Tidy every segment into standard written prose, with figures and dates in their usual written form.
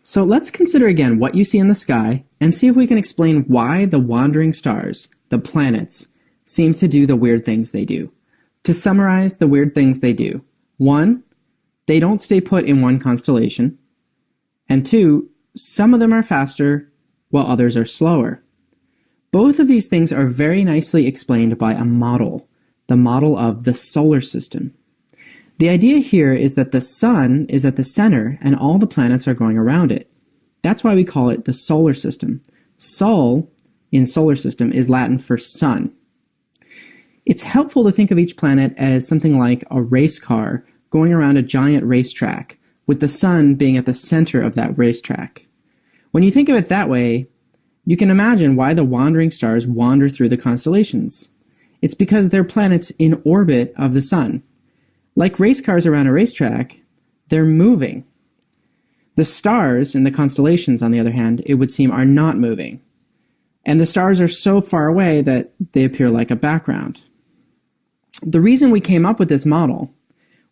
So let's consider again what you see in the sky and see if we can explain why the wandering stars, the planets, seem to do the weird things they do. To summarize the weird things they do: 1, they don't stay put in one constellation, and 2, some of them are faster while others are slower. Both of these things are very nicely explained by a model, the model of the solar system. The idea here is that the sun is at the center and all the planets are going around it. That's why we call it the solar system. Sol in solar system is Latin for sun. It's helpful to think of each planet as something like a race car going around a giant racetrack, with the sun being at the center of that racetrack. When you think of it that way, you can imagine why the wandering stars wander through the constellations. It's because they're planets in orbit of the sun. Like race cars around a racetrack, they're moving. The stars in the constellations, on the other hand, it would seem, are not moving. And the stars are so far away that they appear like a background. The reason we came up with this model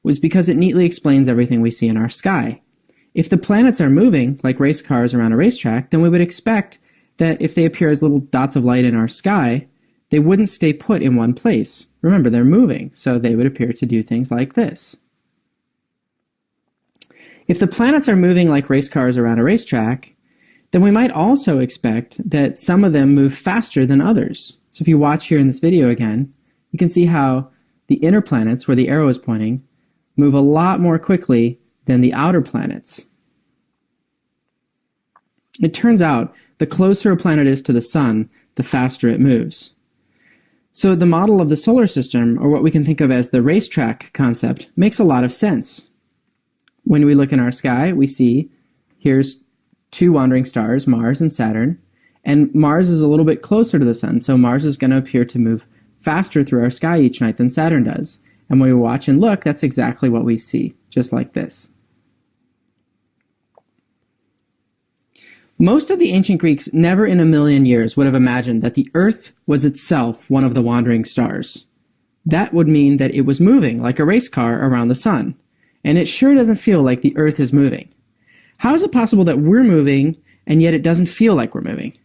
was because it neatly explains everything we see in our sky. If the planets are moving, like race cars around a racetrack, then we would expect that if they appear as little dots of light in our sky, they wouldn't stay put in one place. Remember, they're moving, so they would appear to do things like this. If the planets are moving like race cars around a racetrack, then we might also expect that some of them move faster than others. So if you watch here in this video again, you can see how the inner planets, where the arrow is pointing, move a lot more quickly than the outer planets. It turns out the closer a planet is to the sun, the faster it moves. So the model of the solar system, or what we can think of as the racetrack concept, makes a lot of sense. When we look in our sky, we see here's 2 wandering stars, Mars and Saturn, and Mars is a little bit closer to the sun, so Mars is going to appear to move faster through our sky each night than Saturn does. And when we watch and look, that's exactly what we see, just like this. Most of the ancient Greeks never in a million years would have imagined that the Earth was itself one of the wandering stars. That would mean that it was moving like a race car around the sun, and it sure doesn't feel like the Earth is moving. How is it possible that we're moving and yet it doesn't feel like we're moving?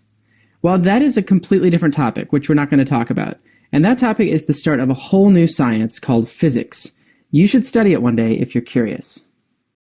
Well, that is a completely different topic, which we're not going to talk about. And that topic is the start of a whole new science called physics. You should study it one day if you're curious.